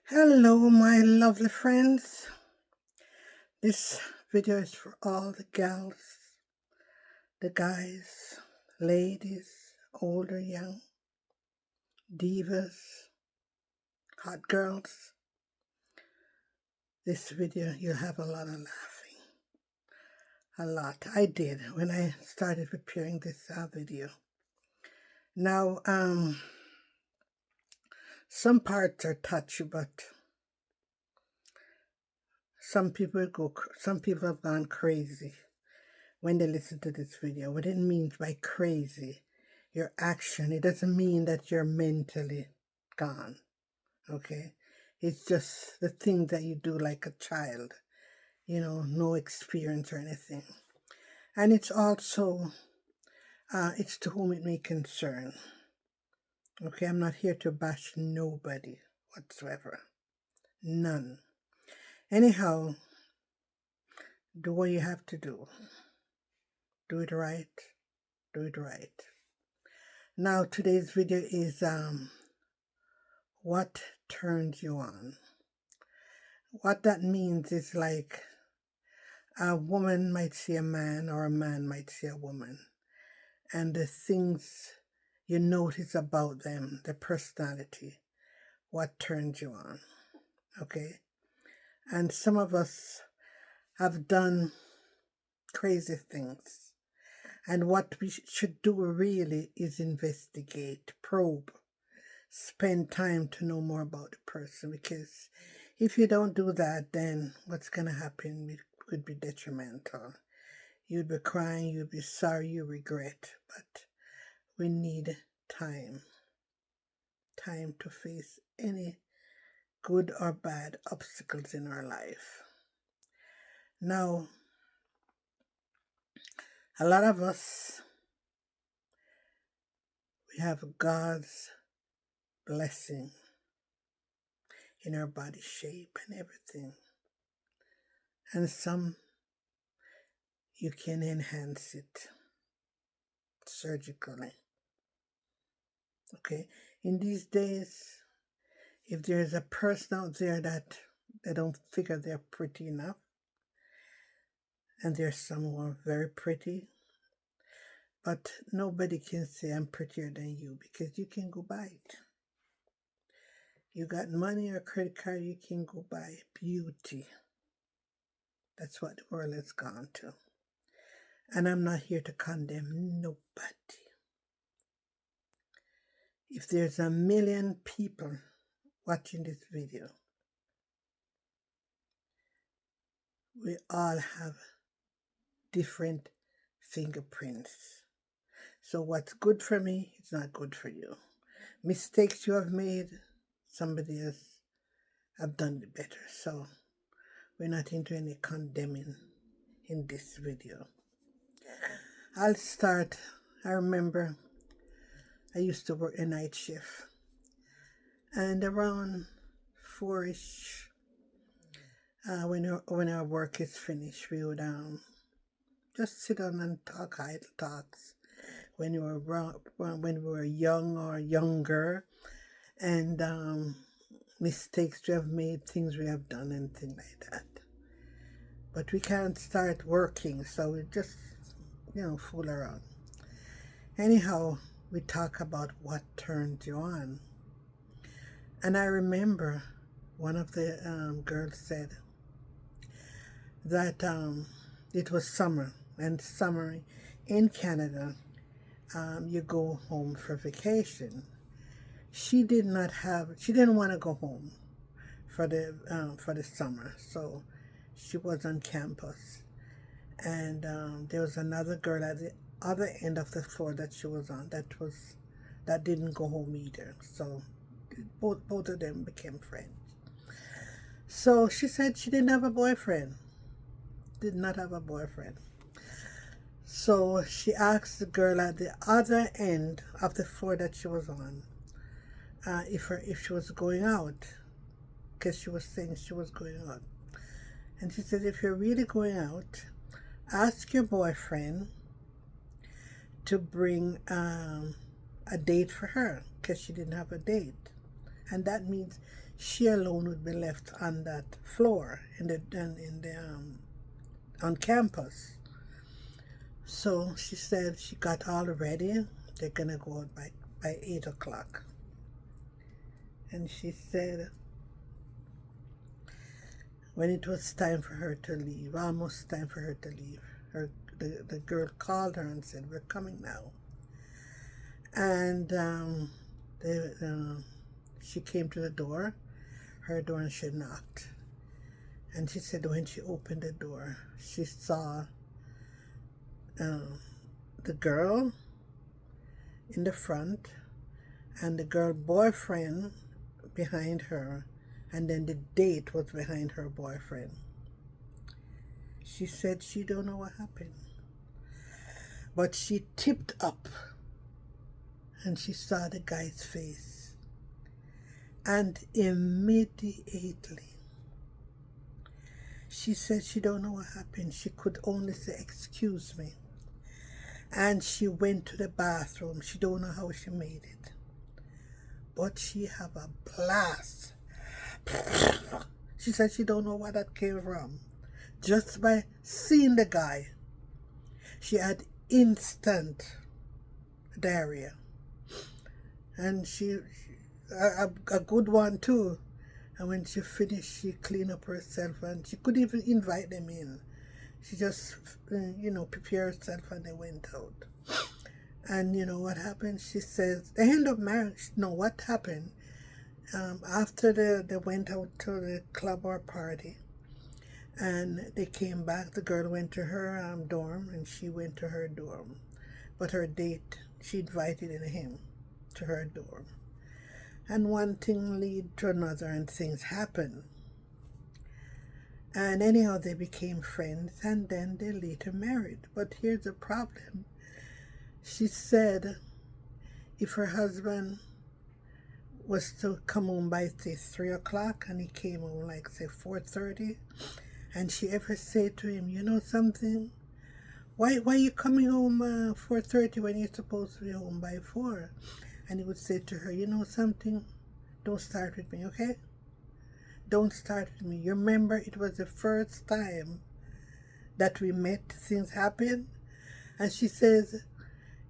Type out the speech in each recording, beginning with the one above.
Hello, my lovely friends. This video is for all the gals, the guys, ladies, older, young, divas, hot girls. This video, you'll have a lot of laughing. A lot. I did when I started preparing this video. Now, some parts are touchy, but some people have gone crazy when they listen to this video. What it means by crazy, your action, it doesn't mean that you're mentally gone, okay? It's just the things that you do like a child, no experience or anything. And it's also, it's to whom it may concern, okay? I'm not here to bash nobody whatsoever, none. Anyhow, do what you have to do. Do it right, do it right. Now, today's video is what turns you on. What that means is like a woman might see a man or a man might see a woman, and the things you notice about them, their personality, what turns you on, okay? And some of us have done crazy things, and what we should do really is investigate, probe, spend time to know more about the person, because if you don't do that, then what's going to happen could be detrimental. You'd be crying, you'd be sorry, you regret, but we need time to face any good or bad obstacles in our life. Now, a lot of us, we have God's blessing in our body shape and everything. And some, you can enhance it surgically. Okay? In these days, if there's a person out there that they don't figure they're pretty enough, and there's someone very pretty, but nobody can say I'm prettier than you because you can go buy it. You got money or credit card, you can go buy beauty. That's what the world has gone to. And I'm not here to condemn nobody. If there's 1 million people watching this video, we all have different fingerprints. So what's good for me is not good for you. Mistakes you have made, somebody else have done it better. So we're not into any condemning in this video. I'll start. I remember I used to work a night shift, and around 4ish, when our work is finished, we would just sit down and talk idle talks when we were young or younger, and mistakes we have made, things we have done, and things like that. But we can't start working, so we just fool around. Anyhow, we talk about what turns you on. And I remember one of the girls said that it was summer, and summer in Canada, you go home for vacation. She didn't want to go home for the summer, so she was on campus. And there was another girl at the other end of the floor that she was on that didn't go home either. So both of them became friends. So she said she didn't have a boyfriend. Did not have a boyfriend. So she asked the girl at the other end of the floor that she was on if she was going out, because she was saying she was going out. And she said, if you're really going out, ask your boyfriend to bring a date for her, because she didn't have a date. And that means she alone would be left on that floor on campus. So she said she got all ready. They're gonna go out by 8 o'clock. And she said when it was time for her to leave, almost time for her to leave, the girl called her and said, "We're coming now." And she came to the door, her door, and she knocked. And she said when she opened the door, she saw the girl in the front and the girl boyfriend behind her, and then the date was behind her boyfriend. She said she don't know what happened, but she tipped up and she saw the guy's face, and immediately she said she don't know what happened. She could only say, "Excuse me." And she went to the bathroom. She don't know how she made it, but she have a blast. She said she don't know where that came from. Just by seeing the guy, she had instant diarrhea, and she a good one too. And when she finished, she cleaned up herself, and she couldn't even invite them in. She just, prepared herself, and they went out. And you know what happened? She says, the end of marriage. No, what happened? After they went out to the club or party, and they came back, the girl went to her dorm, and she went to her dorm. But her date, she invited him to her dorm. And one thing lead to another, and things happen. And anyhow, they became friends, and then they later married. But here's the problem. She said if her husband was to come home by, say, 3 o'clock, and he came home like, say, 4:30, and she ever said to him, "You know something? Why are you coming home 4:30 when you're supposed to be home by 4? And he would say to her, "You know something? Don't start with me, okay? Don't start with me. You remember it was the first time that we met, things happened?" And she says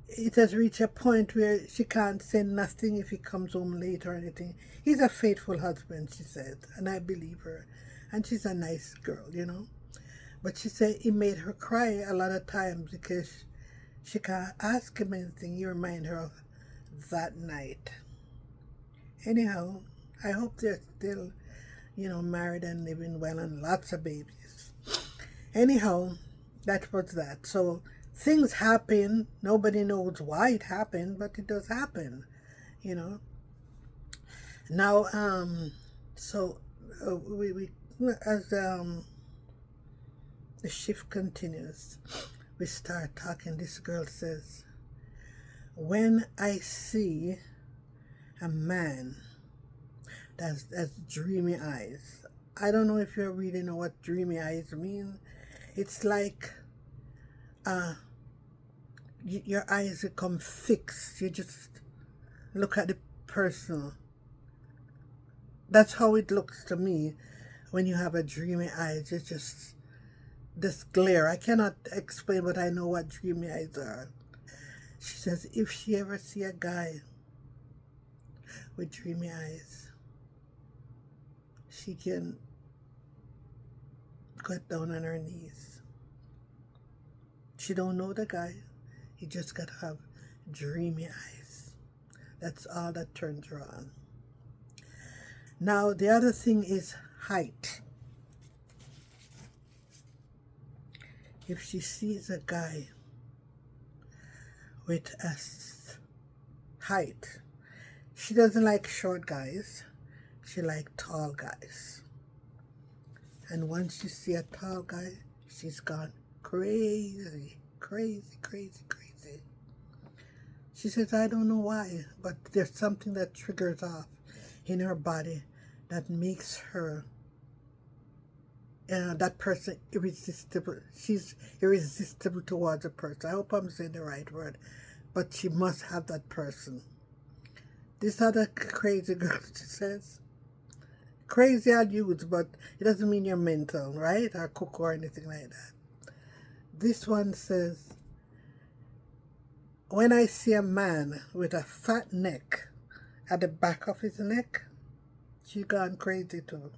it has reached a point where she can't say nothing if he comes home late or anything. He's a faithful husband, she said, and I believe her. And she's a nice girl, But she said it made her cry a lot of times because she can't ask him anything. You remind her of that night. Anyhow, I hope they're still, married and living well and lots of babies. Anyhow, that was that. So things happen. Nobody knows why it happened, but it does happen, Now, so we as the shift continues, we start talking. This girl says, when I see a man that's dreamy eyes. I don't know if you really know what dreamy eyes mean. It's like your eyes become fixed. You just look at the person. That's how it looks to me when you have a dreamy eyes. It's just this glare. I cannot explain, but I know what dreamy eyes are. She says if she ever see a guy with dreamy eyes, she can get down on her knees. She don't know the guy. He just got to have dreamy eyes. That's all that turns her on. Now, the other thing is height. If she sees a guy with a height, she doesn't like short guys. She likes tall guys. And once you see a tall guy, she's gone crazy, crazy, crazy, crazy. She says, I don't know why, but there's something that triggers off in her body that makes her, that person irresistible. She's irresistible towards a person. I hope I'm saying the right word, but she must have that person. This other crazy girl, she says, Crazy I'll use, but it doesn't mean you're mental, right? Or cuckoo or anything like that. This one says, when I see a man with a fat neck at the back of his neck, she gone crazy too.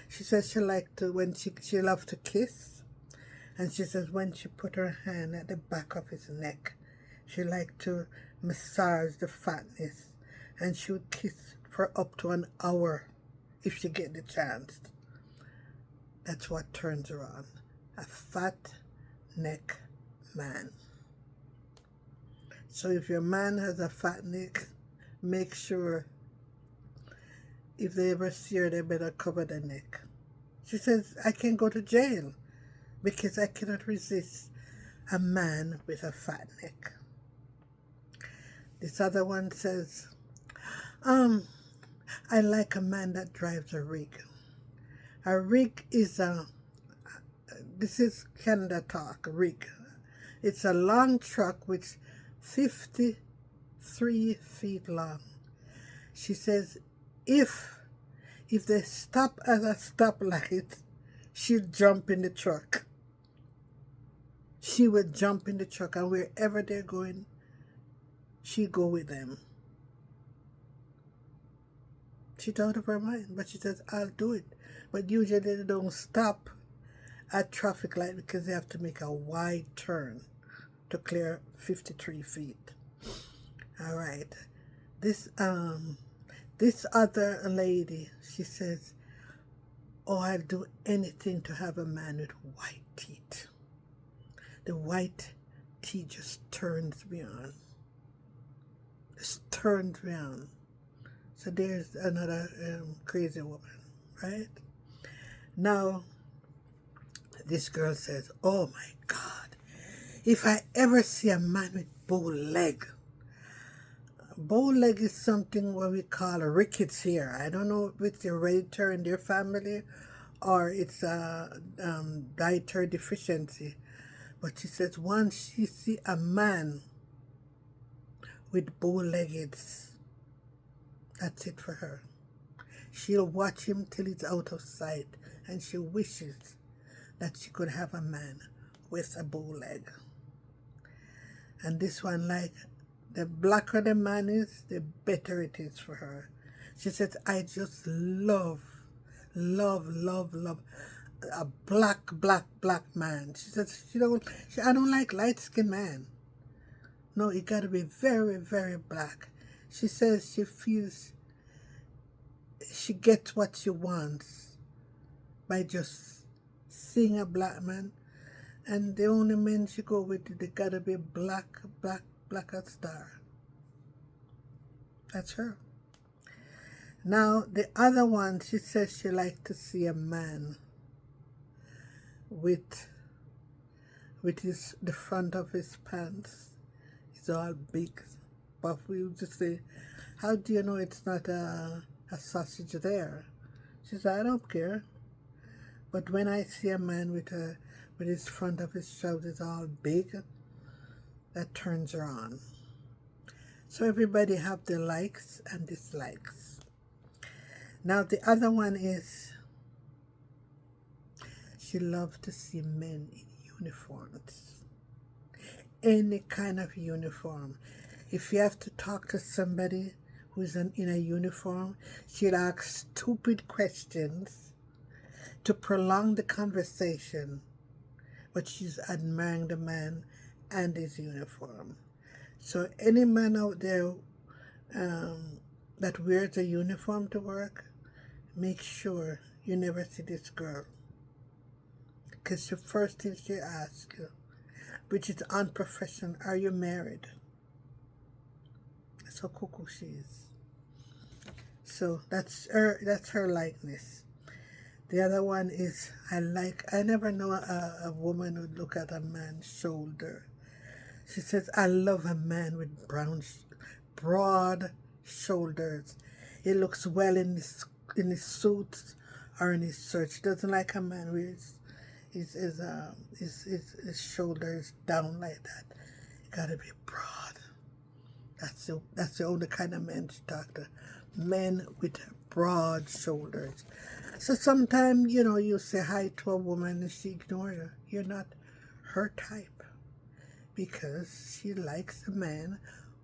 She says she like to, when she loves to kiss, and she says when she put her hand at the back of his neck, she like to massage the fatness, and she would kiss for up to an hour if she get the chance. That's what turns her on. A fat neck man. So if your man has a fat neck, make sure if they ever see her, they better cover the neck. She says, I can go to jail because I cannot resist a man with a fat neck. This other one says, I like a man that drives a rig. A rig is this is Canada talk, rig. It's a long truck which 53 feet long. She says, if they stop at a stoplight, she'll jump in the truck. She would jump in the truck, and wherever they're going, she'd go with them. She's out of her mind, but she says, I'll do it. But usually they don't stop at traffic light because they have to make a wide turn to clear 53 feet. All right. This other lady, she says, oh, I'll do anything to have a man with white teeth. The white teeth just turns me on. Just turns me on. So there's another crazy woman, right? Now, this girl says, oh my God, if I ever see a man with bow leg is something what we call a rickets here. I don't know if it's hereditary in their family or it's a dietary deficiency. But she says once she see a man with bow-leggeds, that's it for her. She'll watch him till he's out of sight, and she wishes that she could have a man with a bow leg. And this one, like, the blacker the man is, the better it is for her. She says, I just love a black man. She says, I don't like light-skinned man. No, it got to be very, very black. She says she feels she gets what she wants by just seeing a black man. And the only men she go with, they got to be black as star. That's her. Now, the other one, she says she likes to see a man with the front of his pants. It's all big. But we used to say, how do you know it's not a sausage there? She said, I don't care. But when I see a man with his front of his trousers all big, that turns her on. So everybody have their likes and dislikes. Now the other one is, she loves to see men in uniforms. Any kind of uniform. If you have to talk to somebody who's in a uniform, she'll ask stupid questions to prolong the conversation, but she's admiring the man and his uniform. So any man out there that wears a uniform to work, make sure you never see this girl. Because the first thing she asks you, which is unprofessional, are you married? That's how cuckoo she is. So that's her likeness. The other one is, I never know a woman would look at a man's shoulder. She says, I love a man with broad shoulders. He looks well in his suits or in his shirt. She doesn't like a man with his shoulders down like that. It gotta be broad. That's the only kind of man she talks to. men with broad shoulders. So sometimes, you say hi to a woman and she ignores you. You're not her type because she likes a man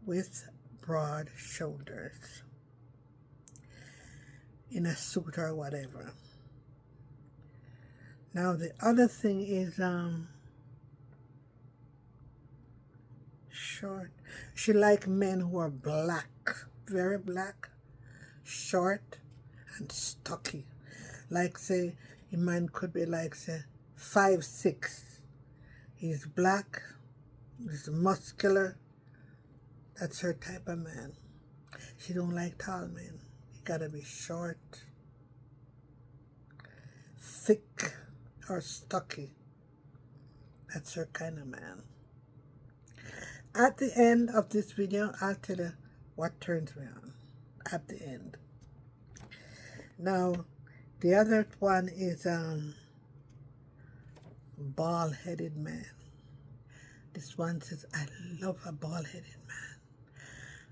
with broad shoulders in a suit or whatever. Now the other thing is short. She like men who are black, very black, short, and stocky. Like say, a man could be like say 5'6". He's black, he's muscular. That's her type of man. She don't like tall men. You gotta be short, thick, or stocky. That's her kind of man. At the end of this video, I'll tell you what turns me on. At the end. Now, the other one is bald-headed man. This one says, I love a bald-headed man.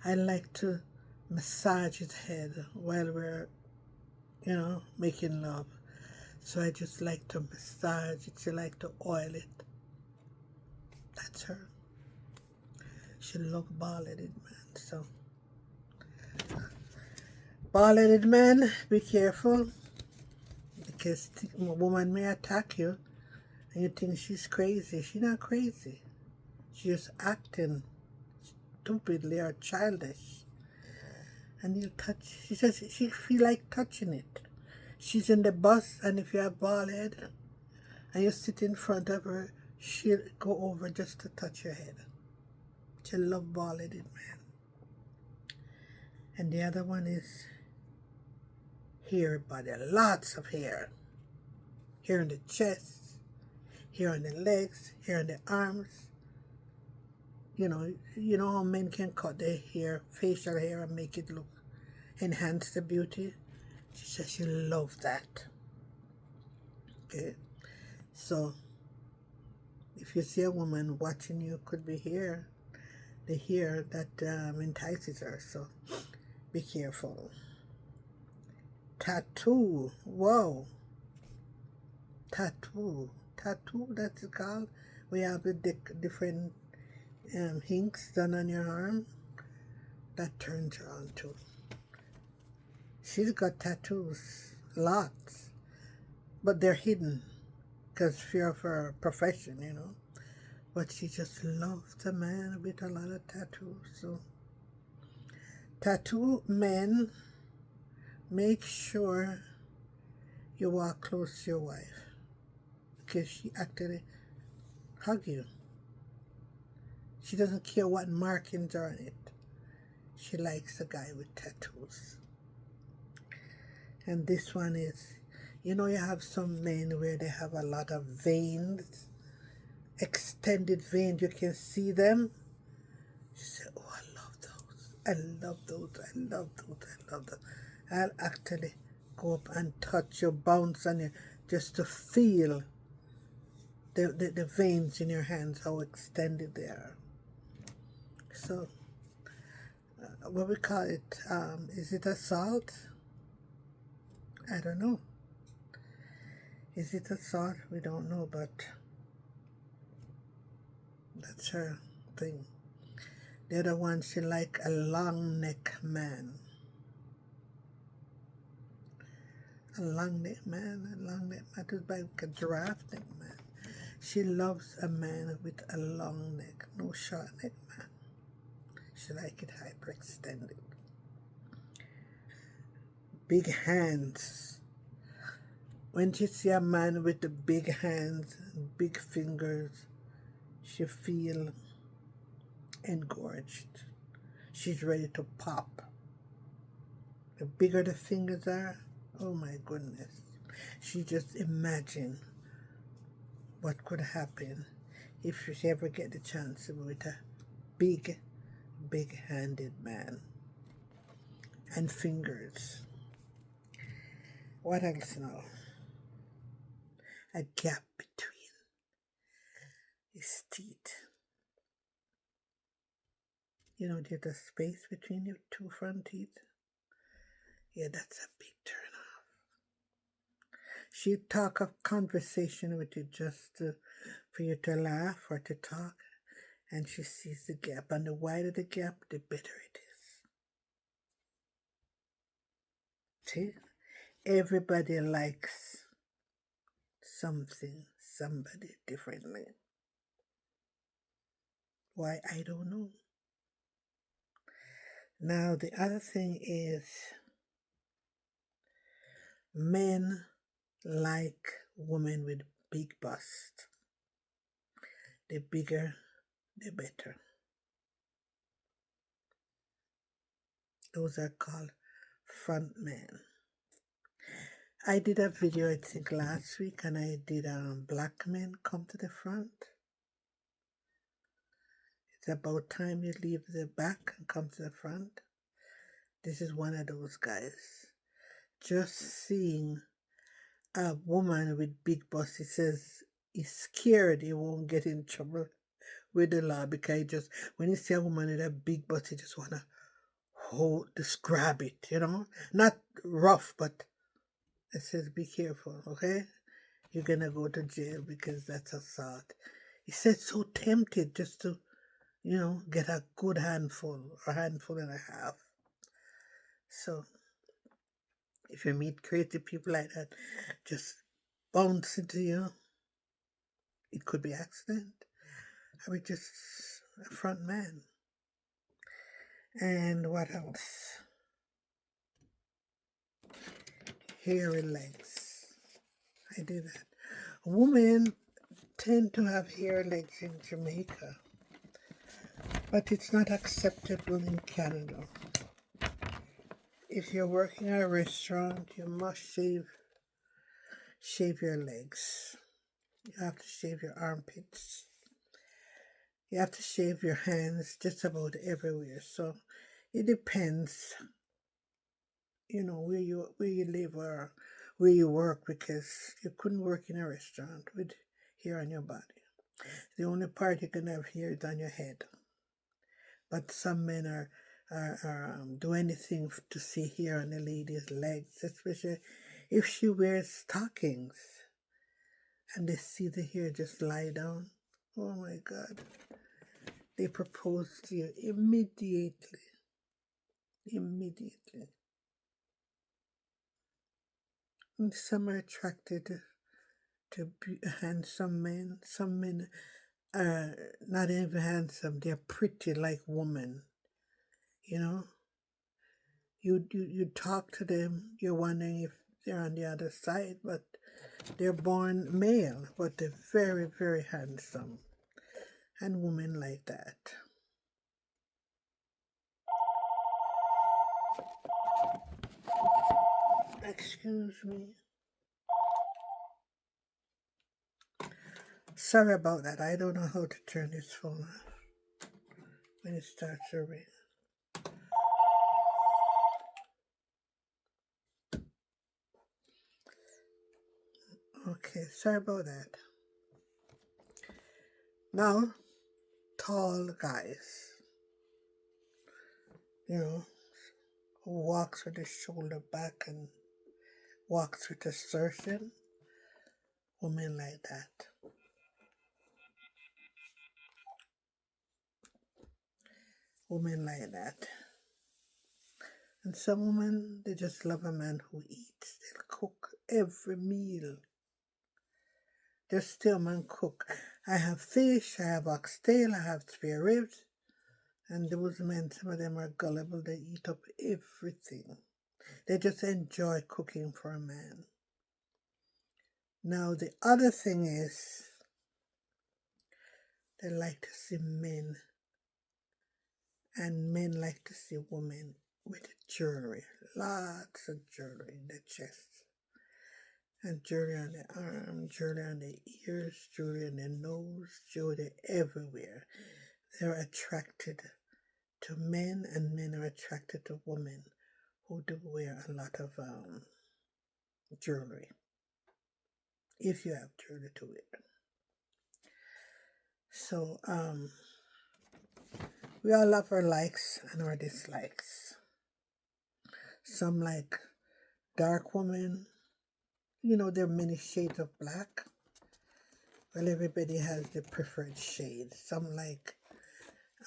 I like to massage his head while we're, making love. So I just like to massage it. She like to oil it. That's her. She loves bald-headed man. So, bald-headed man, be careful. Because a woman may attack you and you think she's crazy. She's not crazy. She's just acting stupidly or childish. And you touch, she says she feel like touching it. She's in the bus, and if you have bald head and you sit in front of her, she'll go over just to touch your head. She love bald-headed man. And the other one is hair body, lots of hair. Hair on the chest, hair on the legs, hair on the arms. You know how men can cut their hair, facial hair, and make it look, enhance the beauty. She says she loves that. Okay, so if you see a woman watching you, could be hair, the hair that entices her. So be careful. Tattoo, whoa, tattoo, that's called. We have the different inks done on your arm. That turns her on too. She's got tattoos, lots, but they're hidden because fear of her profession, But she just loves a man with a lot of tattoos. So, tattoo men, make sure you walk close to your wife because she actually hug you. She doesn't care what markings are on it. She likes a guy with tattoos. And this one is, you have some men where they have a lot of veins, extended veins, you can see them. She said, oh, I love those. I love those. I love those. I love those. I'll actually go up and touch you, bounce on you, just to feel the veins in your hands, how extended they are. So, what we call it, is it assault? I don't know. Is it assault? We don't know, but that's her thing. The other one, she like a long neck man. A long neck man, is like a giraffe neck man. She loves a man with a long neck, no short neck man. She like it hyperextended. Big hands. When she see a man with the big hands, big fingers, she feel engorged. She's ready to pop. The bigger the fingers are, oh my goodness. She just imagine what could happen if she ever get the chance to be with a big-handed man. And fingers. What else now? A gap between his teeth. There's a space between your two front teeth. Yeah, that's a big turn off. She talk of conversation with you just for you to laugh or to talk, and she sees the gap. And the wider the gap, the better it is. See? Everybody likes something, somebody differently. Why, I don't know. Now, the other thing is men like women with big bust. The bigger, the better. Those are called front men. I did a video, I think, last week, and I did black men come to the front. It's about time you leave the back and come to the front. This is one of those guys. Just seeing a woman with big bust, he says he's scared he won't get in trouble with the law because he just, when you see a woman with a big bust, you just want to hold, just grab it, you know? Not rough, but it says be careful, okay? You're going to go to jail because that's assault. He said so tempted just to, get a good handful or handful and a half. So if you meet crazy people like that, just bounce into you. It could be accident. I mean, just a front man. And what else? Hairy legs. I did that. Women tend to have hairy legs in Jamaica, but it's not acceptable in Canada. If you're working at a restaurant, you must shave your legs. You have to shave your armpits. You have to shave your hands just about everywhere. So it depends, where you live or where you work, because you couldn't work in a restaurant with hair on your body. The only part you can have hair is on your head. But some men do anything to see hair on the lady's legs, especially if she wears stockings and they see the hair just lie down. Oh my God. They propose to you immediately. Immediately. And some are attracted to handsome men. Some men are not even handsome. They're pretty like women. You know? You talk to them, you're wondering if they're on the other side, but they're born male, but they're very, very handsome. And women like that. Excuse me. Sorry about that. I don't know how to turn this phone off when it starts to ring. Okay, sorry about that. Now, tall guys, who walks with his shoulder back and walks with assertion. Women like that. Women like that. And some women, they just love a man who eats. They'll cook every meal. Just still man cook. I have fish, I have oxtail, I have spare ribs. And those men, some of them are gullible. They eat up everything. They just enjoy cooking for a man. Now, the other thing is, they like to see men, and men like to see women with jewelry. Lots of jewelry in the chest, and jewelry on the arm, jewelry on the ears, jewelry on the nose, jewelry everywhere. They're attracted to men, and men are attracted to women who do wear a lot of jewelry, if you have jewelry to wear. So, we all have our likes and our dislikes. Some like dark women. You know, there are many shades of black. Well, everybody has their preferred shade. Some like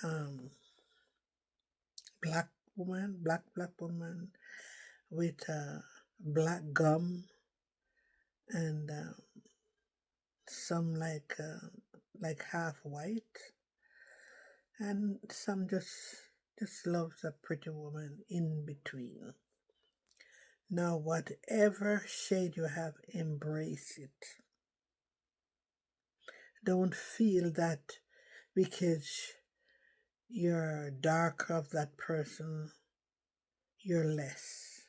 um, black woman with black gum, and some like half white, and some just loves a pretty woman in between. Now, whatever shade you have, embrace it. Don't feel that because you're dark of that person, you're less.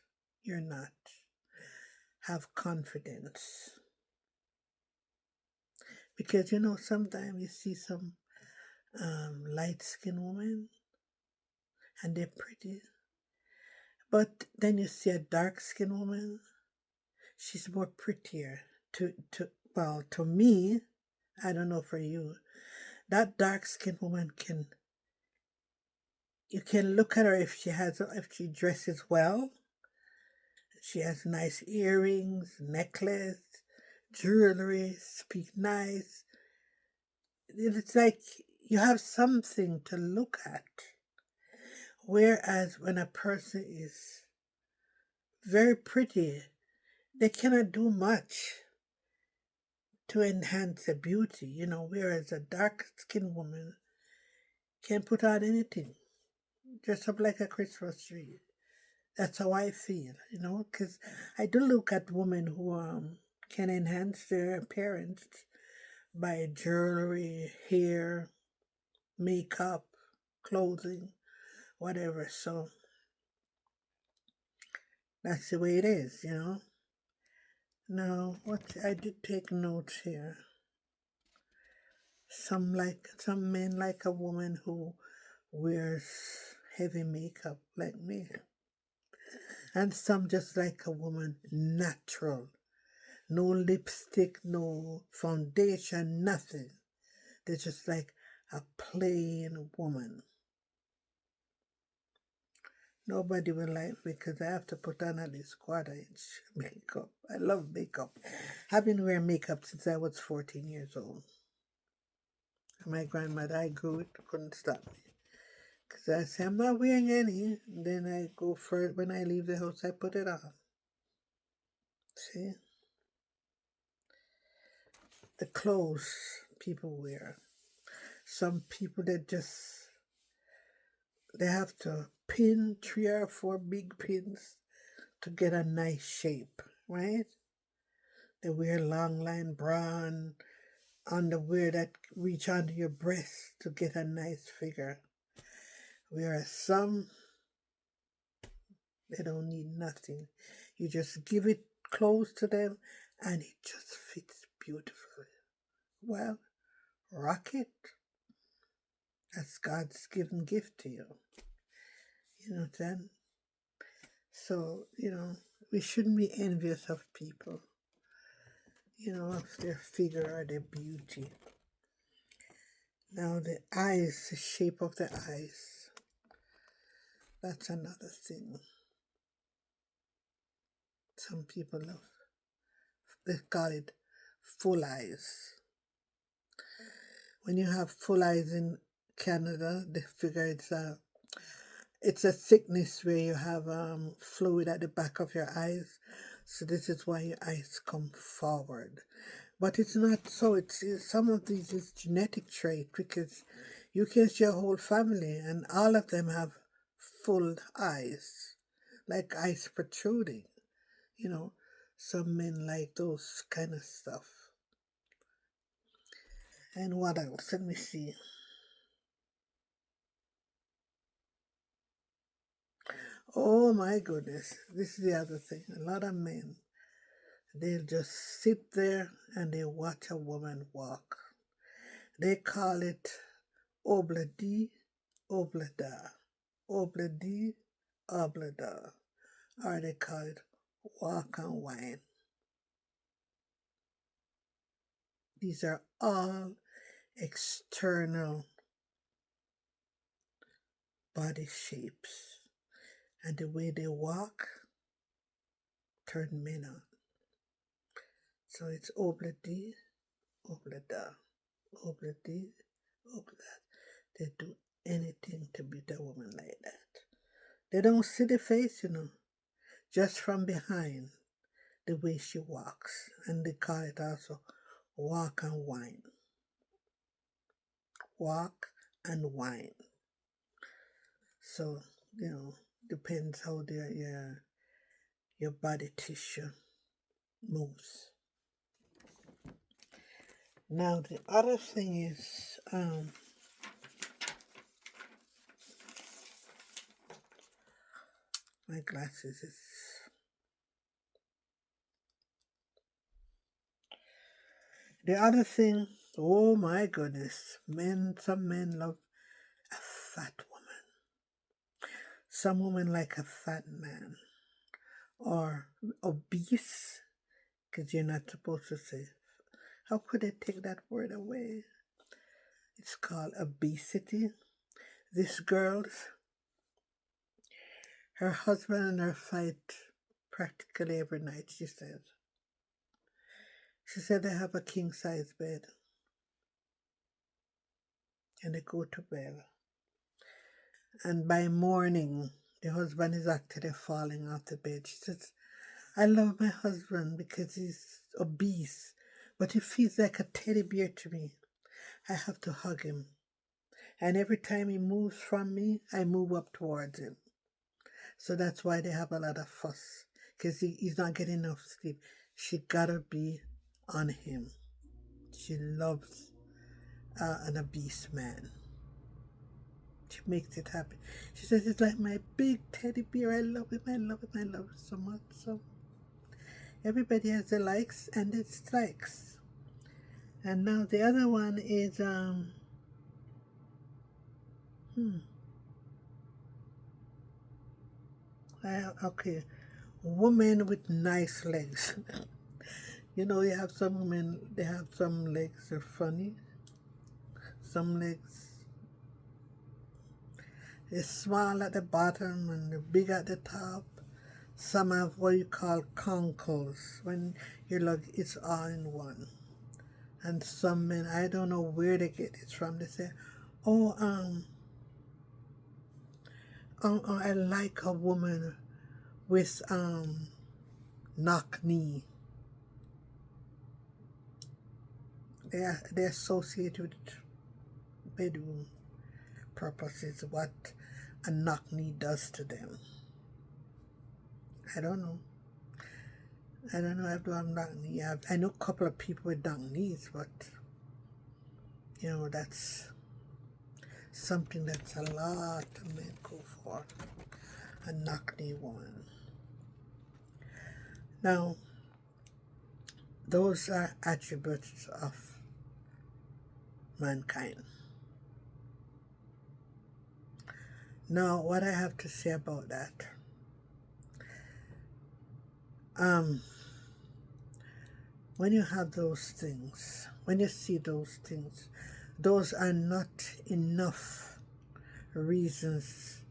You're not. Have confidence. Because you know, sometimes you see some light skinned women and they're pretty. But then you see a dark skinned woman, she's more prettier. To me, I don't know for you, that dark skinned woman can, you can look at her if she dresses well. She has nice earrings, necklace, jewelry, speak nice. It's like you have something to look at. Whereas when a person is very pretty, they cannot do much to enhance the beauty, you know, whereas a dark skinned woman can put on anything, dress up like a Christmas tree. That's how I feel, you know, because I do look at women who can enhance their appearance by jewelry, hair, makeup, clothing, whatever. So that's the way it is, you know. Now, what I did take notes here. Some men like a woman who wears heavy makeup like me. And some just like a woman natural. No lipstick, no foundation, nothing. They're just like a plain woman. Nobody will like me because I have to put on at least quarter inch makeup. I love makeup. I've been wearing makeup since I was 14 years old. My grandmother, I grew it, couldn't stop me. Because I say, I'm not wearing any. Then I go for it. When I leave the house, I put it on. See? The clothes people wear. Some people that just, they have to pin 3 or 4 big pins to get a nice shape, right? They wear long line bra and underwear that reach under your breast to get a nice figure. Whereas some, they don't need nothing. You just give it clothes to them and it just fits beautifully. Well, rock it. That's God's given gift to you. You know what I'm saying? So, you know, we shouldn't be envious of people, you know, of their figure or their beauty. Now, the eyes, the shape of the eyes, that's another thing. Some people love, they call it full eyes. When you have full eyes in Canada, they figure it's a sickness where you have fluid at the back of your eyes. So this is why your eyes come forward. But it's not so. Some of these is genetic trait because you can see a whole family and all of them have full eyes, like eyes protruding. You know, some men like those kind of stuff. And what else? Let me see. Oh my goodness, this is the other thing. A lot of men, they'll just sit there and they watch a woman walk. They call it obladi, oblada, obladi, oblada, or they call it walk and wine. These are all external body shapes. And the way they walk, turn men on. So it's obladi, oblada, obladi, oblad. They do anything to beat a woman like that. They don't see the face, just from behind, the way she walks. And they call it also walk and whine. Walk and whine. So, depends how your body tissue moves. Now the other thing is my glasses is the other thing, oh my goodness, some men love a fat woman. Some women like a fat man. Or obese, because you're not supposed to say. How could they take that word away? It's called obesity. This girl, her husband and her fight practically every night, she said. She said they have a king-size bed. And they go to bed. And by morning, the husband is actually falling off the bed. She says, I love my husband because he's obese, but he feels like a teddy bear to me. I have to hug him. And every time he moves from me, I move up towards him. So that's why they have a lot of fuss, because he's not getting enough sleep. She gotta be on him. She loves an obese man. She makes it happen. She says, it's like my big teddy bear. I love him, I love him, I love him so much. So everybody has their likes and dislikes. And now the other one is, okay, women with nice legs. You have some women, they have some legs, they're funny. Some legs, they're small at the bottom and they're big at the top. Some have what you call conkles, when your leg is all in one. And some men, I don't know where they get it from. They say, oh, I like a woman with knock knee. They associate with bedroom purposes what a knock knee does to them. I don't know. I don't know if I'm knock knee. I know a couple of people with knock knees, but that's something that's a lot of men go for. A knock knee woman. Now, those are attributes of mankind. Now, what I have to say about that, when you have those things, when you see those things, those are not enough reasons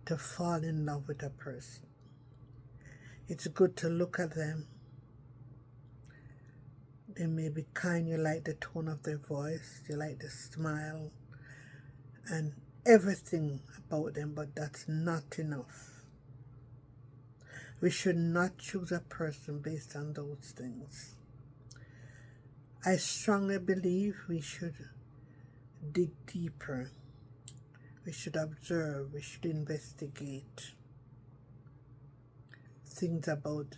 to fall in love with a person. It's good to look at them. They may be kind, you like the tone of their voice, you like the smile, and everything about them, but that's not enough. We should not choose a person based on those things. I strongly believe we should dig deeper. We should observe, we should investigate things about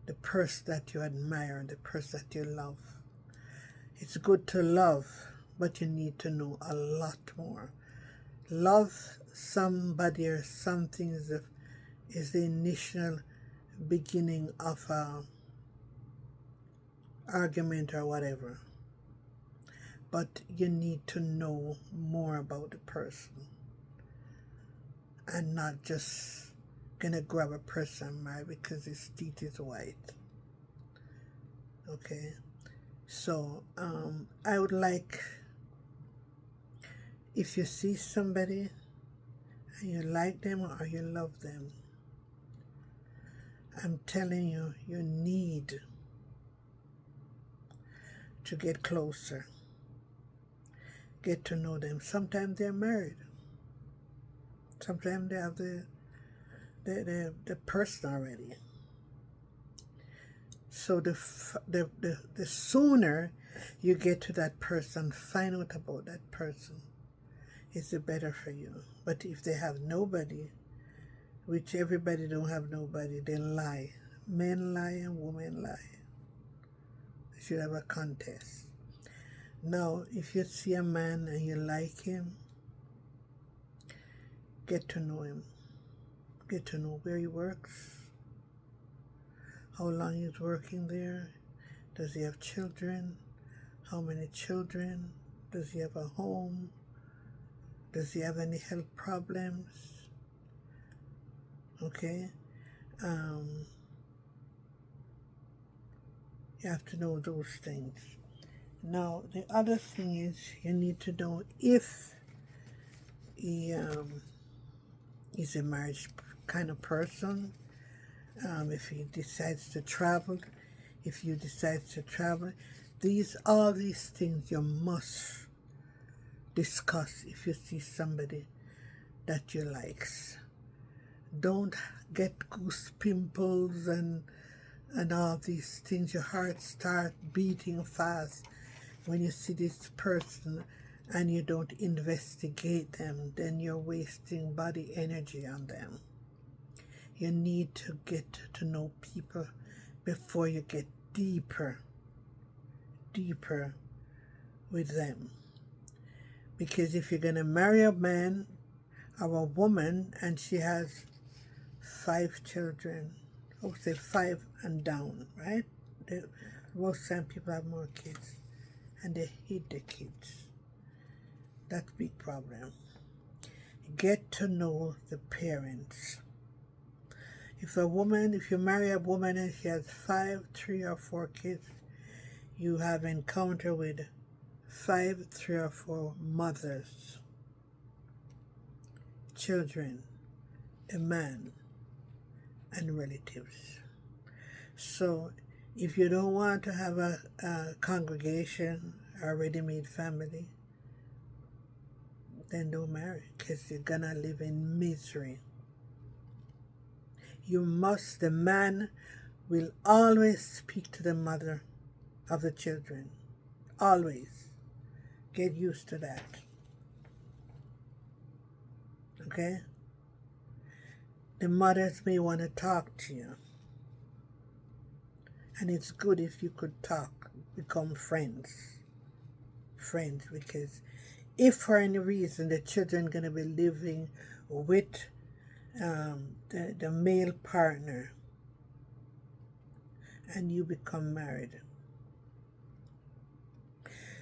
the person that you admire, the person that you love. It's good to love, but you need to know a lot more. Love somebody or something is the initial beginning of an argument or whatever. But you need to know more about the person and not just gonna grab a person and marry because his teeth is white. Okay, so I would like, if you see somebody and you like them or you love them, I'm telling you, you need to get closer, get to know them. Sometimes they're married. Sometimes they have the person already. So the sooner you get to that person, find out about that person, is the better for you. But if they have nobody, which everybody don't have nobody, they lie. Men lie and women lie. They should have a contest. Now, if you see a man and you like him, get to know him. Get to know where he works, how long he's working there, does he have children, how many children, does he have a home, does he have any health problems, okay? You have to know those things. Now, the other thing is you need to know if he is a marriage kind of person, if he decides to travel, if you decide to travel. All these things you must discuss if you see somebody that you likes. Don't get goose pimples and all these things. Your heart start beating fast when you see this person and you don't investigate them. Then you're wasting body energy on them. You need to get to know people before you get deeper with them. Because if you're going to marry a man or a woman and she has 5 children, I would say 5 and down, right? Most time people have more kids and they hate the kids. That's a big problem. Get to know the parents. If you marry a woman and she has 5, 3 or 4 kids, you have encounter with 5, 3 or 4 mothers, children, a man, and relatives. So if you don't want to have a congregation or ready-made family, then don't marry, because you're gonna live in misery. The man will always speak to the mother of the children. Always. Get used to that. Okay? The mothers may want to talk to you. And it's good if you could talk, become friends. Friends, because if for any reason the children are going to be living with the male partner and you become married,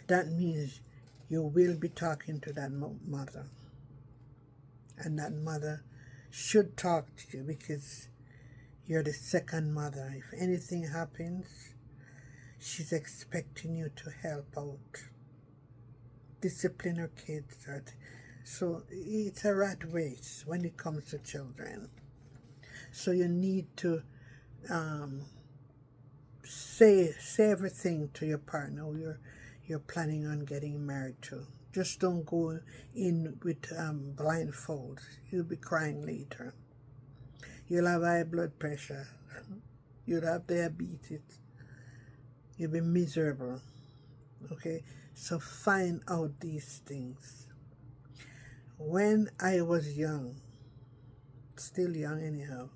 that means you will be talking to that mother. And that mother should talk to you because you're the second mother. If anything happens, she's expecting you to help out, discipline her kids. So it's a rat race when it comes to children. So you need to say everything to your partner you're planning on getting married to. Just don't go in with blindfolds. You'll be crying later. You'll have high blood pressure. You'll have diabetes. You'll be miserable. Okay? So find out these things. When I was young, still young anyhow.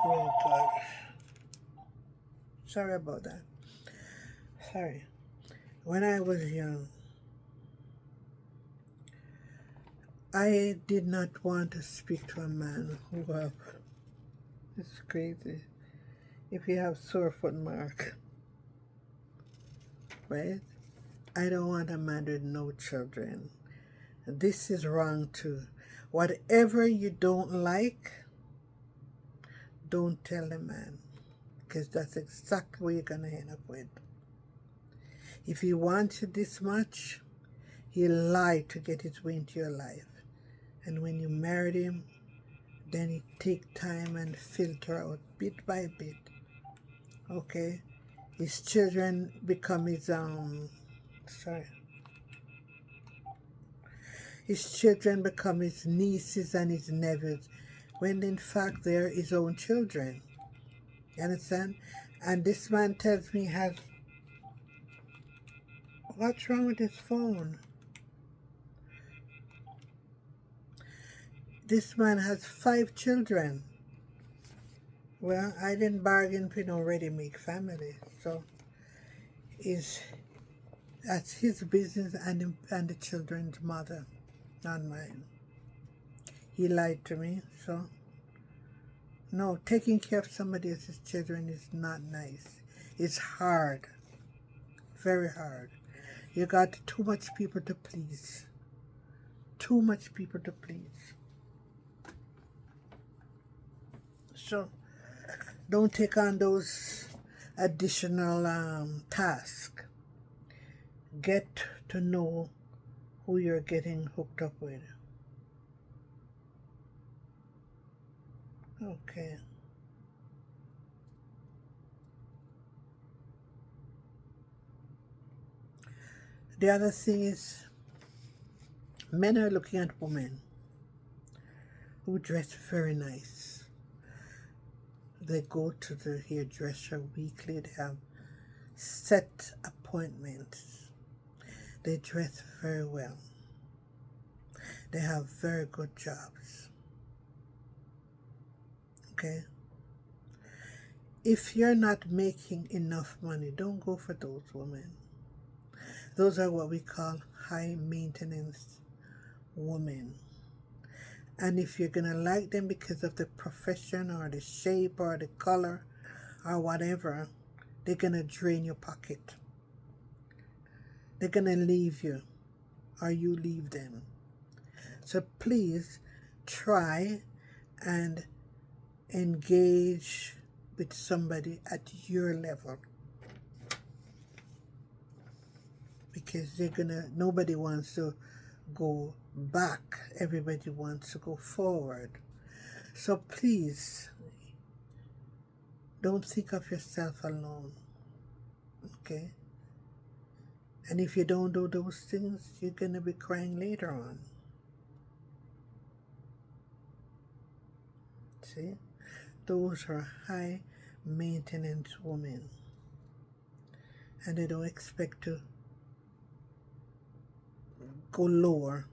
Oh God. Sorry about that. Sorry. When I was young, I did not want to speak to a man who it's crazy. If you have sore foot mark, right? I don't want a man with no children. This is wrong too. Whatever you don't like, don't tell the man, because that's exactly what you're going to end up with. If he wants you this much, he'll lie to get his way into your life. And when you married him, Then he take time and filter out bit by bit. Okay, his children become his sorry. His children become his nieces and his nephews, when in fact they are his own children. You understand? And this man tells me has, what's wrong with his phone? This man has 5 children. Well, I didn't bargain for no ready-made family, so that's his business and the children's mother, not mine. He lied to me, so no, taking care of somebody else's children is not nice. It's hard, very hard. You got too much people to please. Too much people to please. So don't take on those additional tasks. Get to know who you're getting hooked up with. Okay. The other thing is, men are looking at women who dress very nice. They go to the hairdresser weekly. They have set appointments. They dress very well. They have very good jobs. Okay? If you're not making enough money, don't go for those women. Those are what we call high maintenance women. And if you're going to like them because of the profession or the shape or the color or whatever, they're going to drain your pocket. They're going to leave you, or you leave them. So please try and engage with somebody at your level, because nobody wants to go back. Everybody wants to go forward. So please, don't think of yourself alone. Okay? And if you don't do those things, you're going to be crying later on. See? Those are high maintenance women. And they don't expect to go lower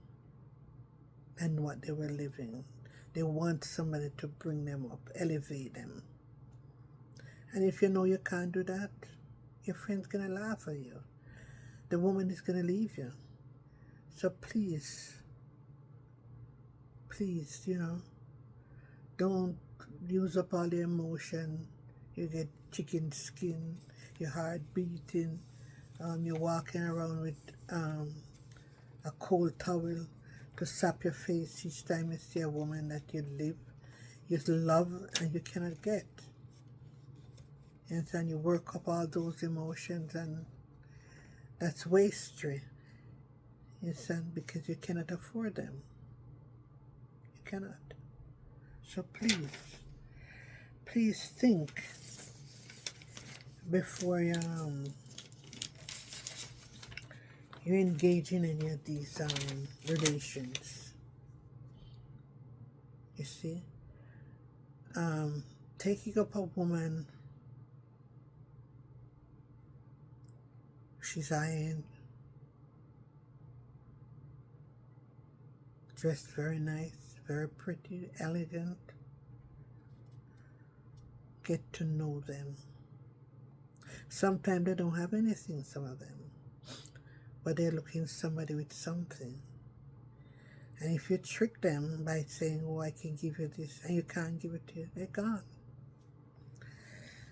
than what they were living. They want somebody to bring them up, elevate them. And if you know you can't do that, your friend's going to laugh at you. The woman is going to leave you. So please, don't use up all the emotion. You get chicken skin, your heart beating, you're walking around with a cold towel to sap your face each time you see a woman that you love and you cannot get. And you work up all those emotions, and that's wastery. Because you cannot afford them. You cannot. So please think before you engage in any of these relations. You see, taking up a woman, she's ironed, dressed very nice, very pretty, elegant. Get to know them. Sometimes they don't have anything, some of them, but they're looking for somebody with something. And if you trick them by saying, oh, I can give you this, and you can't give it to you, they're gone.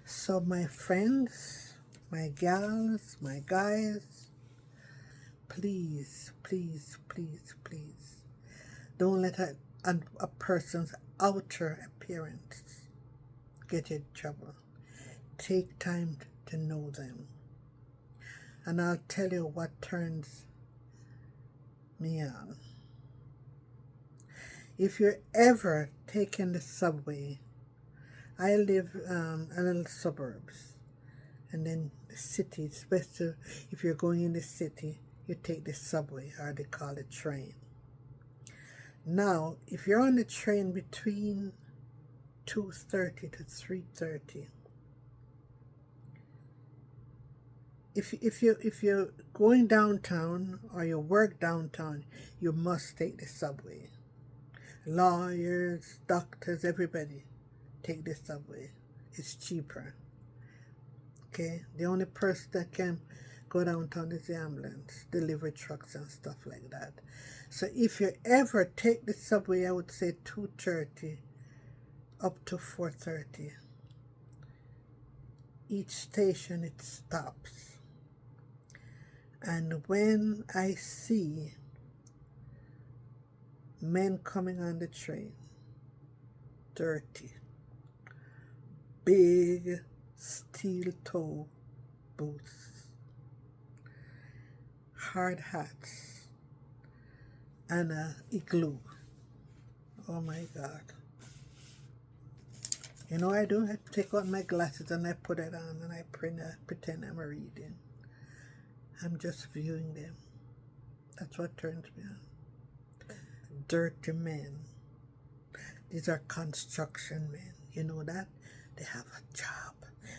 So my friends, my gals, my guys, please, please, please, please, don't let a person's outer appearance get you in trouble. Take time to know them. And I'll tell you what turns me on. If you're ever taking the subway. I live a little suburbs, and then the city, especially if you're going in the city, you take the subway, or they call it train. Now, if you're on the train between 2:30 to 3:30, if you're going downtown or you work downtown, you must take the subway. Lawyers, doctors, everybody take the subway. It's cheaper. Okay, the only person that can go downtown is the ambulance, delivery trucks and stuff like that. So if you ever take the subway, I would say 2:30 up to 4:30. Each station it stops. And when I see men coming on the train, dirty, big steel toe boots, hard hats, and a igloo. Oh my God. You know what I do? I take out my glasses and I put it on and I pretend I'm reading. I'm just viewing them. That's what turns me on. Dirty men. These are construction men. You know that? They have a job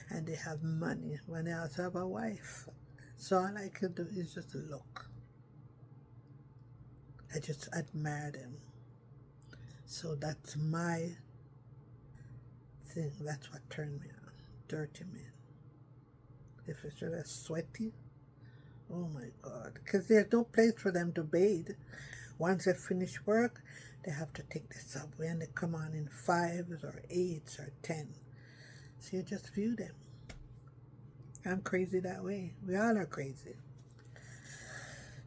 and they have money when they also have a wife. So all I can do is just look. I just admire them. So that's my thing. That's what turned me on. Dirty men. If it's really sweaty, oh my God. Because there's no place for them to bathe. Once they finish work, they have to take the subway and they come on in 5s or 8s or 10. So you just view them. I'm crazy that way. We all are crazy.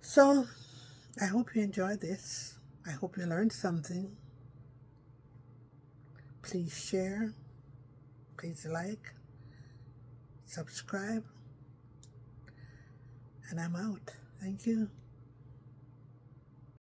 So I hope you enjoyed this. I hope you learned something. Please share. Please like. Subscribe. And I'm out. Thank you.